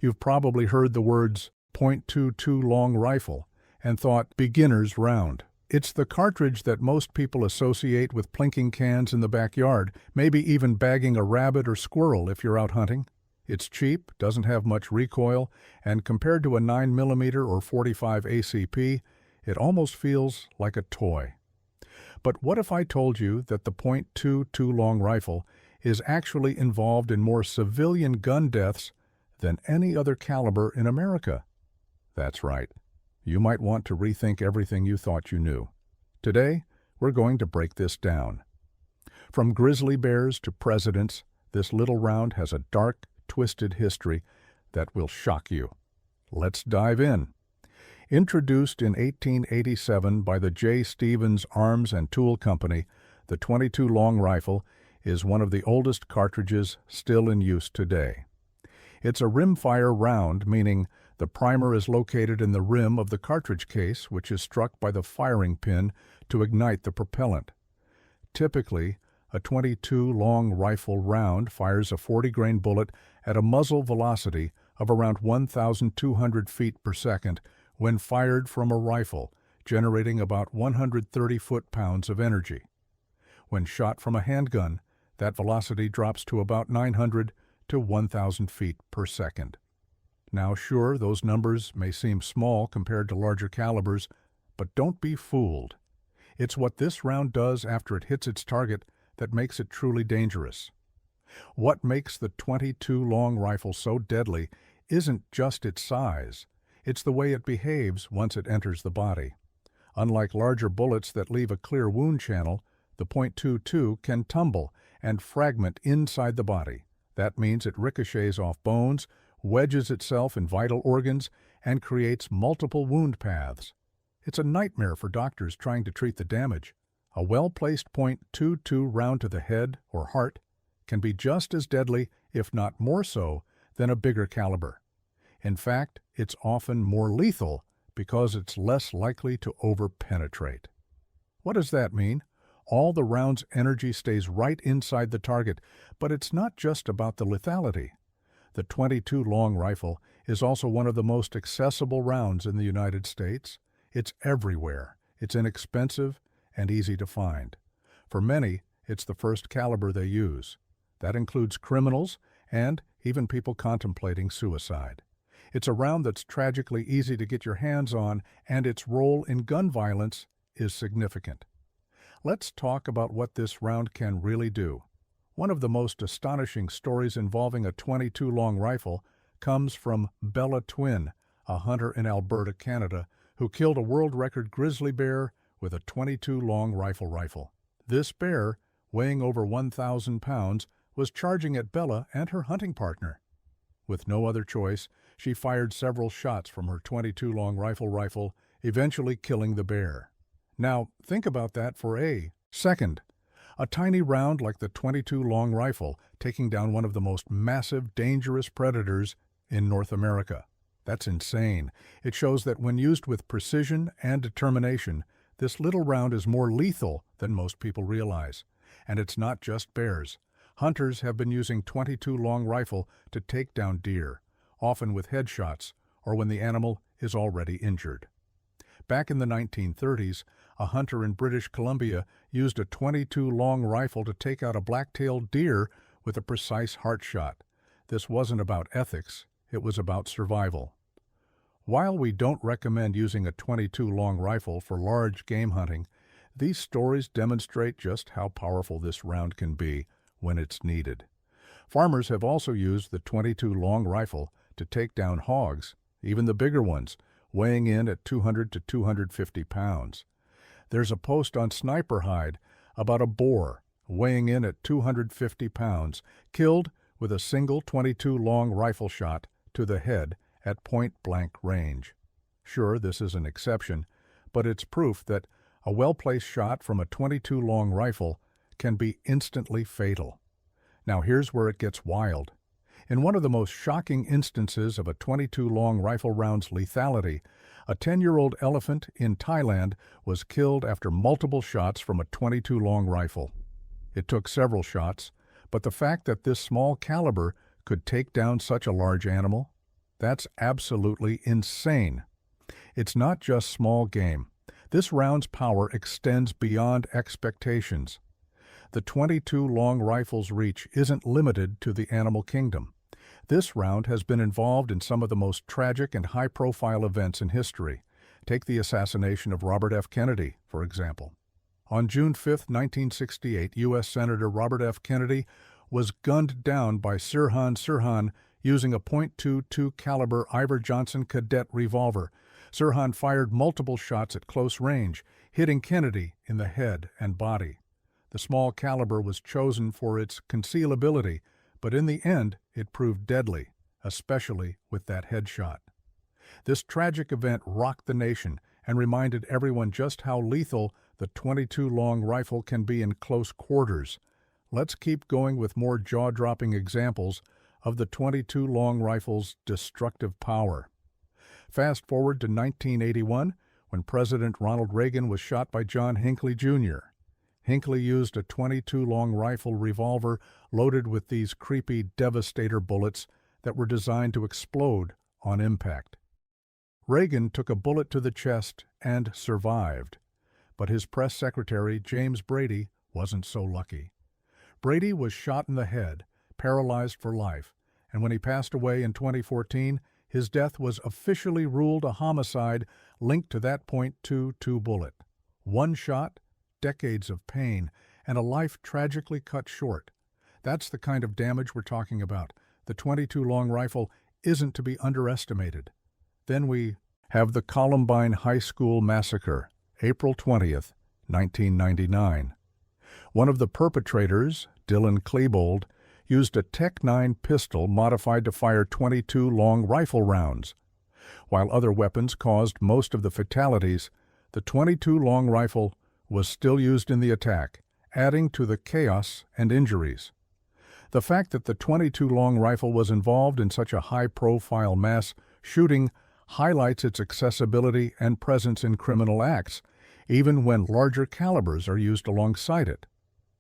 You've probably heard the words .22 long rifle and thought beginner's round. It's the cartridge that most people associate with plinking cans in the backyard, maybe even bagging a rabbit or squirrel if you're out hunting. It's cheap, doesn't have much recoil, and compared to a 9mm or 45 ACP, it almost feels like a toy. But what if I told you that the .22 long rifle is actually involved in more civilian gun deaths than any other caliber in America? That's right. You might want to rethink everything you thought you knew. Today, we're going to break this down. From grizzly bears to presidents, this little round has a dark, twisted history that will shock you. Let's dive in. Introduced in 1887 by the J. Stevens Arms and Tool Company, the .22 long rifle is one of the oldest cartridges still in use today. It's a rimfire round, meaning the primer is located in the rim of the cartridge case, which is struck by the firing pin to ignite the propellant. Typically, a .22 long rifle round fires a 40-grain bullet at a muzzle velocity of around 1,200 feet per second when fired from a rifle, generating about 130 foot-pounds of energy. When shot from a handgun, that velocity drops to about 900 to 1,000 feet per second. Now sure, those numbers may seem small compared to larger calibers, but don't be fooled. It's what this round does after it hits its target that makes it truly dangerous. What makes the .22 long rifle so deadly isn't just its size, it's the way it behaves once it enters the body. Unlike larger bullets that leave a clear wound channel, the .22 can tumble and fragment inside the body. That means it ricochets off bones, wedges itself in vital organs, and creates multiple wound paths. It's a nightmare for doctors trying to treat the damage. A well-placed .22 round to the head or heart can be just as deadly, if not more so, than a bigger caliber. In fact, it's often more lethal because it's less likely to over-penetrate. What does that mean? All the round's energy stays right inside the target, but it's not just about the lethality. The .22 long rifle is also one of the most accessible rounds in the United States. It's everywhere. It's inexpensive and easy to find. For many, it's the first caliber they use. That includes criminals and even people contemplating suicide. It's a round that's tragically easy to get your hands on, and its role in gun violence is significant. Let's talk about what this round can really do. One of the most astonishing stories involving a .22 long rifle comes from Bella Twin, a hunter in Alberta, Canada, who killed a world record grizzly bear with a .22 long rifle. This bear, weighing over 1,000 pounds, was charging at Bella and her hunting partner. With no other choice, she fired several shots from her .22 long rifle, eventually killing the bear. Now, think about that for a second. A tiny round like the .22 long rifle taking down one of the most massive, dangerous predators in North America. That's insane. It shows that when used with precision and determination, this little round is more lethal than most people realize. And it's not just bears. Hunters have been using .22 long rifle to take down deer, often with headshots or when the animal is already injured. Back in the 1930s, a hunter in British Columbia used a .22 long rifle to take out a black-tailed deer with a precise heart shot. This wasn't about ethics, it was about survival. While we don't recommend using a .22 long rifle for large game hunting, these stories demonstrate just how powerful this round can be when it's needed. Farmers have also used the .22 long rifle to take down hogs, even the bigger ones, weighing in at 200 to 250 pounds. There's a post on Sniper Hide about a boar weighing in at 250 pounds, killed with a single .22 long rifle shot to the head at point-blank range. Sure, this is an exception, but it's proof that a well-placed shot from a .22 long rifle can be instantly fatal. Now here's where it gets wild. In one of the most shocking instances of a .22 long rifle round's lethality, a 10-year-old elephant in Thailand was killed after multiple shots from a .22 long rifle. It took several shots, but the fact that this small caliber could take down such a large animal, That's absolutely insane. It's not just small game. This round's power extends beyond expectations. The .22 long rifle's reach isn't limited to the animal kingdom. This round has been involved in some of the most tragic and high-profile events in history. Take the assassination of Robert F. Kennedy, for example. On June 5, 1968, U.S. Senator Robert F. Kennedy was gunned down by Sirhan Sirhan using a .22 caliber Iver Johnson cadet revolver. Sirhan fired multiple shots at close range, hitting Kennedy in the head and body. The small caliber was chosen for its concealability, but in the end it proved deadly, especially with that headshot. This tragic event rocked the nation and reminded everyone just how lethal the .22 long rifle can be in close quarters. Let's keep going with more jaw-dropping examples of the .22 long rifle's destructive power. Fast forward to 1981, when President Ronald Reagan was shot by John Hinckley Jr. Hinckley used a .22 long rifle revolver loaded with these creepy Devastator bullets that were designed to explode on impact. Reagan took a bullet to the chest and survived, but his press secretary, James Brady, wasn't so lucky. Brady was shot in the head, paralyzed for life, and when he passed away in 2014, his death was officially ruled a homicide linked to that .22 bullet. One shot, decades of pain, and a life tragically cut short. That's the kind of damage we're talking about. The .22 long rifle isn't to be underestimated. Then we have the Columbine High School Massacre, April 20th, 1999. One of the perpetrators, Dylan Klebold, used a Tech-9 pistol modified to fire .22 long rifle rounds. While other weapons caused most of the fatalities, the .22 long rifle was still used in the attack, adding to the chaos and injuries. The fact that the .22 long rifle was involved in such a high-profile mass shooting highlights its accessibility and presence in criminal acts, even when larger calibers are used alongside it.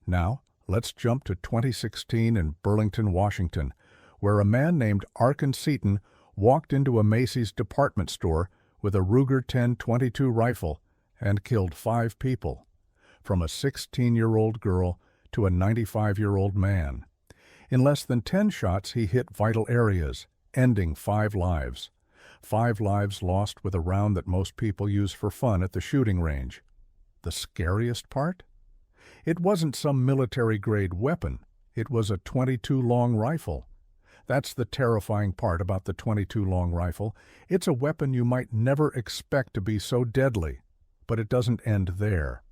Now, let's jump to 2016 in Burlington, Washington, where a man named Arkin Seaton walked into a Macy's department store with a Ruger 10-22 rifle and killed 5 people, from a 16-year-old girl to a 95-year-old man. In less than 10 shots, he hit vital areas, ending 5 lives. 5 lives lost with a round that most people use for fun at the shooting range. The scariest part? It wasn't some military-grade weapon. It was a .22 long rifle. That's the terrifying part about the .22 long rifle. It's a weapon you might never expect to be so deadly, but it doesn't end there.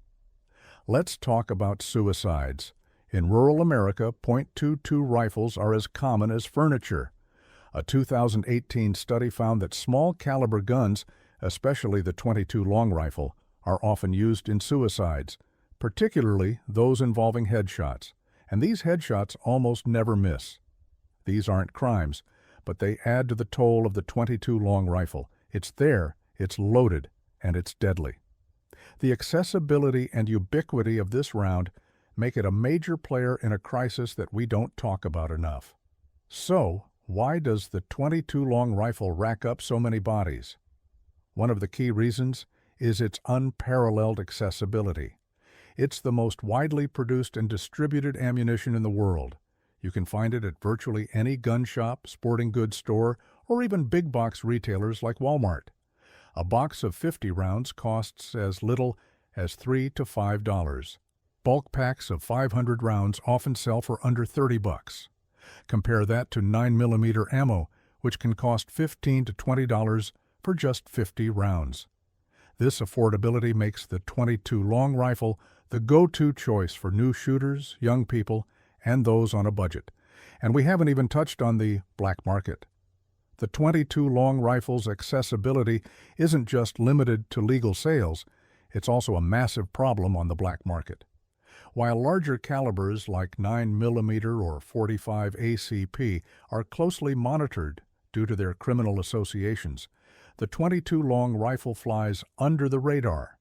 Let's talk about suicides. In rural America, .22 rifles are as common as furniture. A 2018 study found that small-caliber guns, especially the .22 long rifle, are often used in suicides, particularly those involving headshots, and these headshots almost never miss. These aren't crimes, but they add to the toll of the .22 long rifle. It's there, it's loaded, and it's deadly. The accessibility and ubiquity of this round make it a major player in a crisis that we don't talk about enough. So, why does the .22 long rifle rack up so many bodies? One of the key reasons is its unparalleled accessibility. It's the most widely produced and distributed ammunition in the world. You can find it at virtually any gun shop, sporting goods store, or even big box retailers like Walmart. A box of 50 rounds costs as little as $3 to $5. Bulk packs of 500 rounds often sell for under $30. Compare that to 9mm ammo, which can cost $15 to $20 for just 50 rounds. This affordability makes the .22 long rifle the go-to choice for new shooters, young people, and those on a budget. And we haven't even touched on the black market. The .22 long rifle's accessibility isn't just limited to legal sales, it's also a massive problem on the black market. While larger calibers like 9mm or 45 ACP are closely monitored due to their criminal associations, the .22 long rifle flies under the radar.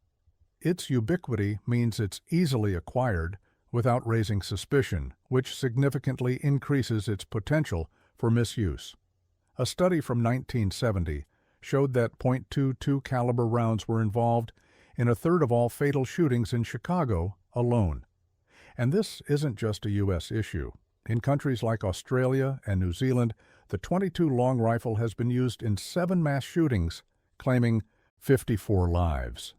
Its ubiquity means it's easily acquired without raising suspicion, which significantly increases its potential for misuse. A study from 1970 showed that .22 caliber rounds were involved in a third of all fatal shootings in Chicago alone. And this isn't just a U.S. issue. In countries like Australia and New Zealand, the .22 long rifle has been used in 7 mass shootings, claiming 54 lives.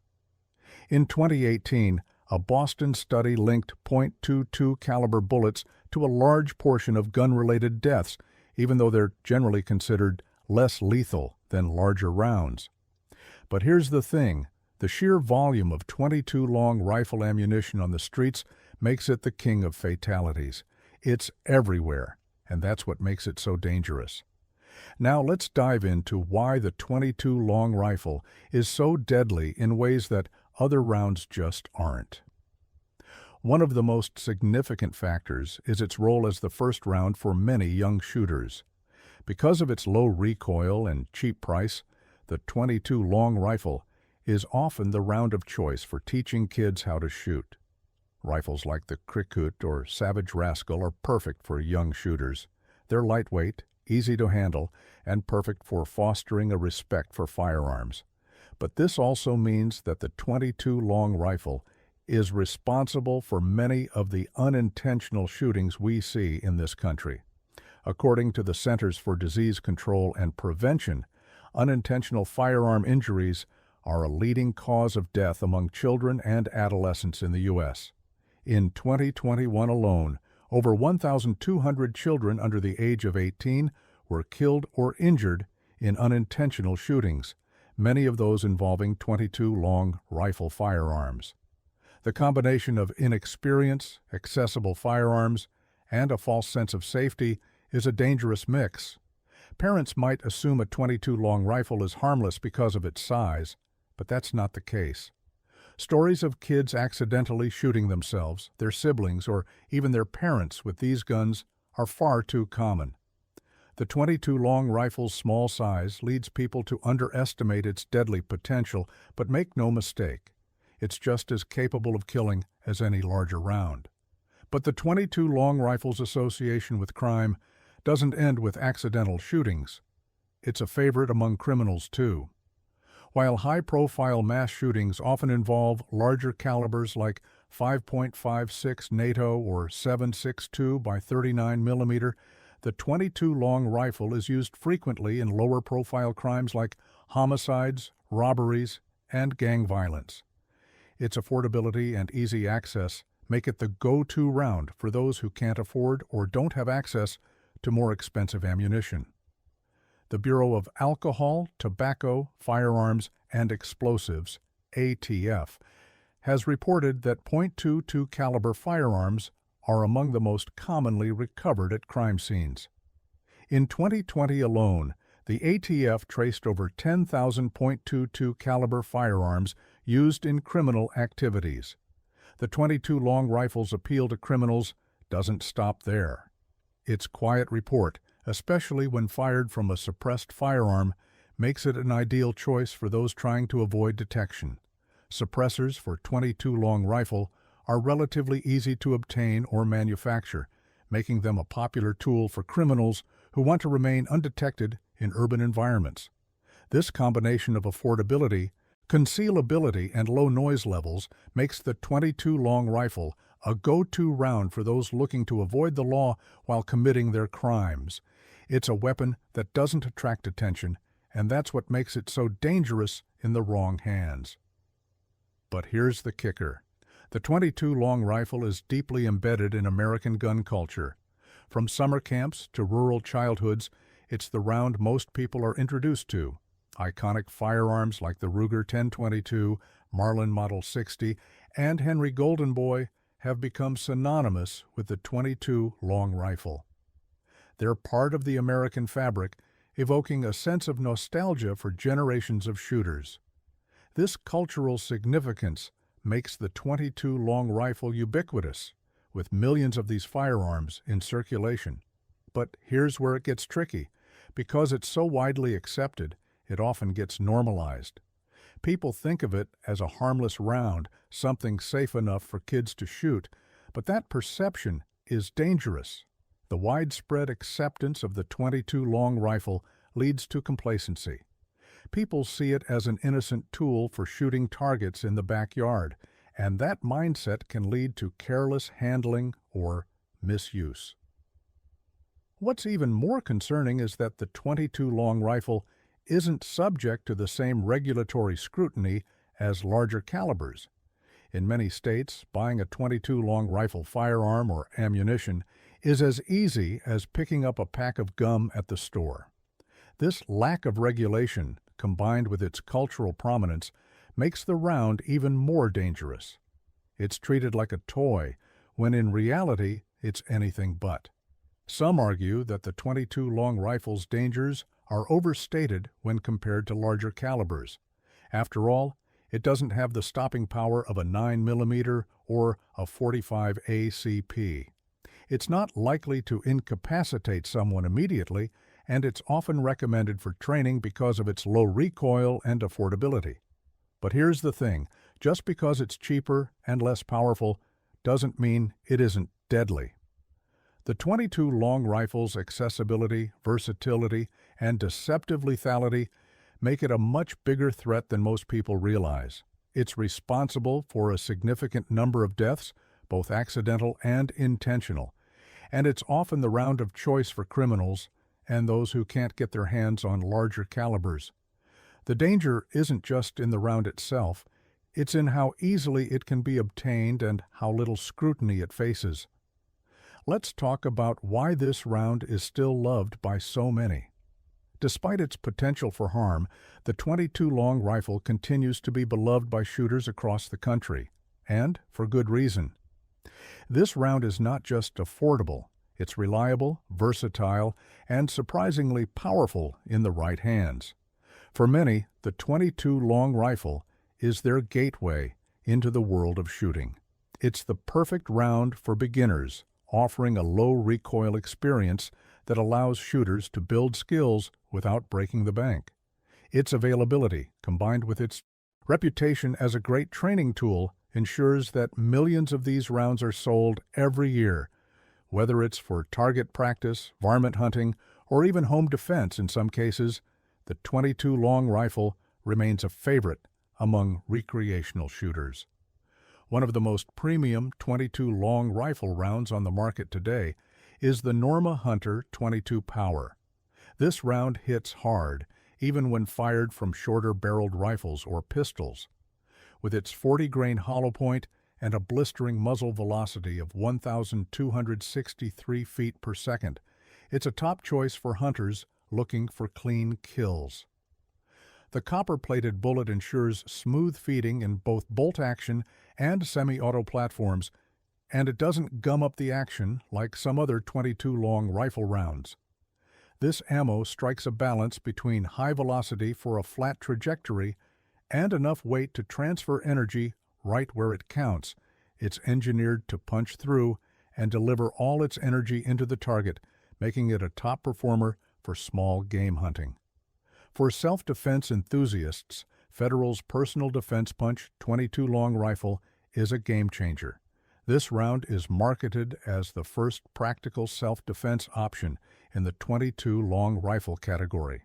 In 2018, a Boston study linked .22 caliber bullets to a large portion of gun-related deaths, even though they're generally considered less lethal than larger rounds. But here's the thing, the sheer volume of .22 long rifle ammunition on the streets makes it the king of fatalities. It's everywhere, and that's what makes it so dangerous. Now let's dive into why the .22 long rifle is so deadly in ways that other rounds just aren't. One of the most significant factors is its role as the first round for many young shooters. Because of its low recoil and cheap price, the .22 long rifle is often the round of choice for teaching kids how to shoot. Rifles like the Cricut or Savage Rascal are perfect for young shooters. They're lightweight, easy to handle, and perfect for fostering a respect for firearms. But this also means that the .22 long rifle is responsible for many of the unintentional shootings we see in this country. According to the Centers for Disease Control and Prevention, unintentional firearm injuries are a leading cause of death among children and adolescents in the U.S. In 2021 alone, over 1,200 children under the age of 18 were killed or injured in unintentional shootings, many of those involving .22 long rifle firearms. The combination of inexperience, accessible firearms, and a false sense of safety is a dangerous mix. Parents might assume a .22 long rifle is harmless because of its size, but that's not the case. Stories of kids accidentally shooting themselves, their siblings, or even their parents with these guns are far too common. The .22 long rifle's small size leads people to underestimate its deadly potential, but make no mistake, it's just as capable of killing as any larger round. But the .22 long rifle's association with crime doesn't end with accidental shootings. It's a favorite among criminals, too. While high-profile mass shootings often involve larger calibers like 5.56 NATO or 7.62 by 39 mm, the .22 long rifle is used frequently in lower-profile crimes like homicides, robberies, and gang violence. Its affordability and easy access make it the go-to round for those who can't afford or don't have access to more expensive ammunition. The Bureau of Alcohol, Tobacco, Firearms, and Explosives, ATF, has reported that .22 caliber firearms are among the most commonly recovered at crime scenes. In 2020 alone, the ATF traced over 10,000 .22 caliber firearms used in criminal activities. The .22 long rifle's appeal to criminals doesn't stop there. Its quiet report, especially when fired from a suppressed firearm, makes it an ideal choice for those trying to avoid detection. Suppressors for .22 long rifle are relatively easy to obtain or manufacture, making them a popular tool for criminals who want to remain undetected in urban environments. This combination of affordability, concealability, and low noise levels makes the .22 long rifle a go-to round for those looking to avoid the law while committing their crimes. It's a weapon that doesn't attract attention, and that's what makes it so dangerous in the wrong hands. But here's the kicker. The .22 long rifle is deeply embedded in American gun culture. From summer camps to rural childhoods, it's the round most people are introduced to. Iconic firearms like the Ruger 10/22, Marlin Model 60, and Henry Golden Boy have become synonymous with the .22 long rifle. They're part of the American fabric, evoking a sense of nostalgia for generations of shooters. This cultural significance makes the .22 long rifle ubiquitous, with millions of these firearms in circulation. But here's where it gets tricky. Because it's so widely accepted, it often gets normalized. People think of it as a harmless round, something safe enough for kids to shoot, but that perception is dangerous. The widespread acceptance of the .22 long rifle leads to complacency. People see it as an innocent tool for shooting targets in the backyard, and that mindset can lead to careless handling or misuse. What's even more concerning is that the .22 long rifle isn't subject to the same regulatory scrutiny as larger calibers. In many states, buying a .22 long rifle firearm or ammunition is as easy as picking up a pack of gum at the store. This lack of regulation, combined with its cultural prominence, makes the round even more dangerous. It's treated like a toy, when in reality it's anything but. Some argue that the .22 long rifle's dangers are overstated when compared to larger calibers. After all, it doesn't have the stopping power of a 9mm or a .45 ACP. It's not likely to incapacitate someone immediately, and it's often recommended for training because of its low recoil and affordability. But here's the thing, just because it's cheaper and less powerful doesn't mean it isn't deadly. The .22 long rifle's accessibility, versatility, and deceptive lethality make it a much bigger threat than most people realize. It's responsible for a significant number of deaths, both accidental and intentional, and it's often the round of choice for criminals and those who can't get their hands on larger calibers. The danger isn't just in the round itself, it's in how easily it can be obtained and how little scrutiny it faces. Let's talk about why this round is still loved by so many. Despite its potential for harm, the .22 long rifle continues to be beloved by shooters across the country, and for good reason. This round is not just affordable, it's reliable, versatile, and surprisingly powerful in the right hands. For many, the .22 long rifle is their gateway into the world of shooting. It's the perfect round for beginners, offering a low recoil experience that allows shooters to build skills without breaking the bank. Its availability, combined with its reputation as a great training tool, ensures that millions of these rounds are sold every year, whether it's for target practice, varmint hunting, or even home defense in some cases. The .22 long rifle remains a favorite among recreational shooters. One of the most premium .22 long rifle rounds on the market today is the Norma Hunter .22 Power. This round hits hard, even when fired from shorter-barreled rifles or pistols. With its 40-grain hollow point and a blistering muzzle velocity of 1,263 feet per second, it's a top choice for hunters looking for clean kills. The copper-plated bullet ensures smooth feeding in both bolt action and semi-auto platforms, and it doesn't gum up the action like some other .22 long rifle rounds. This ammo strikes a balance between high velocity for a flat trajectory and enough weight to transfer energy right where it counts. It's engineered to punch through and deliver all its energy into the target, making it a top performer for small game hunting. For self-defense enthusiasts, Federal's Personal Defense Punch .22 long rifle is a game changer. This round is marketed as the first practical self-defense option in the .22 long rifle category.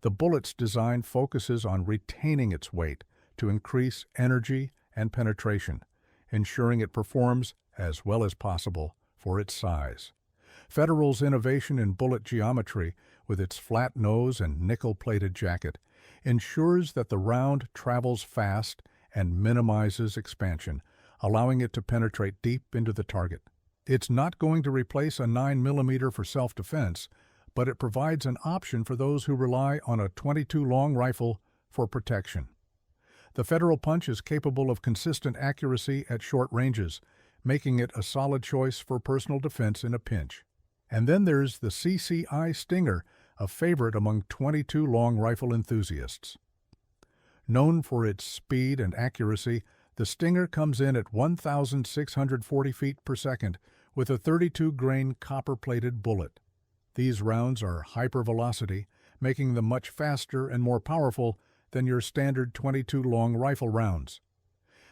The bullet's design focuses on retaining its weight to increase energy and penetration, ensuring it performs as well as possible for its size. Federal's innovation in bullet geometry, with its flat nose and nickel-plated jacket, ensures that the round travels fast and minimizes expansion, allowing it to penetrate deep into the target. It's not going to replace a 9mm for self-defense, but it provides an option for those who rely on a .22 long rifle for protection. The Federal Punch is capable of consistent accuracy at short ranges, making it a solid choice for personal defense in a pinch. And then there's the CCI Stinger, a favorite among .22 long rifle enthusiasts. Known for its speed and accuracy, the Stinger comes in at 1,640 feet per second with a 32-grain copper-plated bullet. These rounds are hypervelocity, making them much faster and more powerful than your standard .22 long rifle rounds.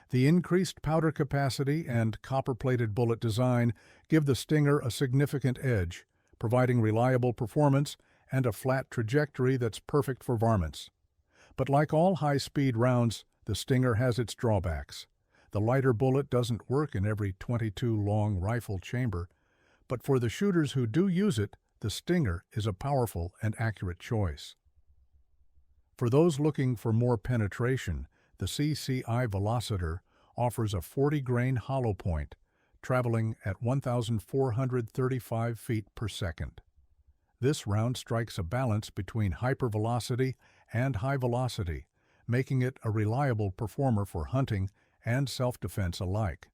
The increased powder capacity and copper-plated bullet design give the Stinger a significant edge, providing reliable performance and a flat trajectory that's perfect for varmints. But like all high-speed rounds, the Stinger has its drawbacks. The lighter bullet doesn't work in every .22 long rifle chamber, but for the shooters who do use it, the Stinger is a powerful and accurate choice. For those looking for more penetration, the CCI Velocitor offers a 40-grain hollow point, traveling at 1,435 feet per second. This round strikes a balance between hypervelocity and high velocity, making it a reliable performer for hunting and self-defense alike.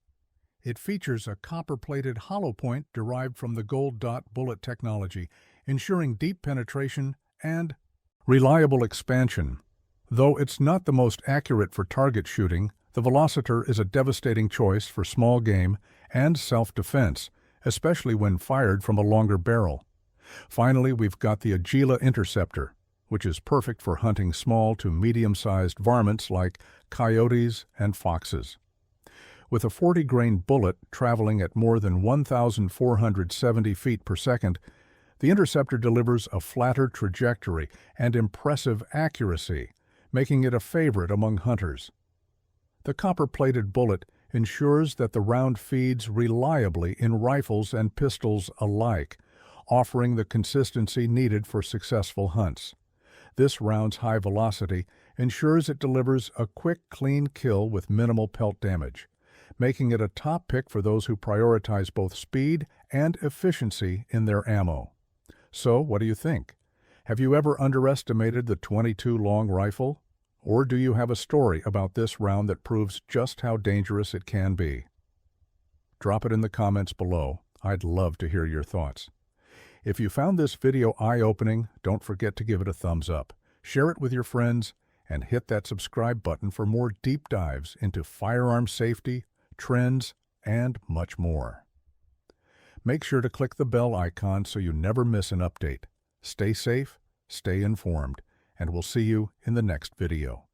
It features a copper-plated hollow point derived from the gold dot bullet technology, ensuring deep penetration and reliable expansion. Though it's not the most accurate for target shooting, the Velocitor is a devastating choice for small game and self-defense, especially when fired from a longer barrel. Finally, we've got the Agila Interceptor, which is perfect for hunting small to medium-sized varmints like coyotes and foxes. With a 40-grain bullet traveling at more than 1,470 feet per second, the Interceptor delivers a flatter trajectory and impressive accuracy, making it a favorite among hunters. The copper-plated bullet ensures that the round feeds reliably in rifles and pistols alike, offering the consistency needed for successful hunts. This round's high velocity ensures it delivers a quick, clean kill with minimal pelt damage, making it a top pick for those who prioritize both speed and efficiency in their ammo. So, what do you think? Have you ever underestimated the .22 long rifle? Or do you have a story about this round that proves just how dangerous it can be? Drop it in the comments below. I'd love to hear your thoughts. If you found this video eye-opening, don't forget to give it a thumbs up, share it with your friends, and hit that subscribe button for more deep dives into firearm safety, trends, and much more. Make sure to click the bell icon so you never miss an update. Stay safe, stay informed, and we'll see you in the next video.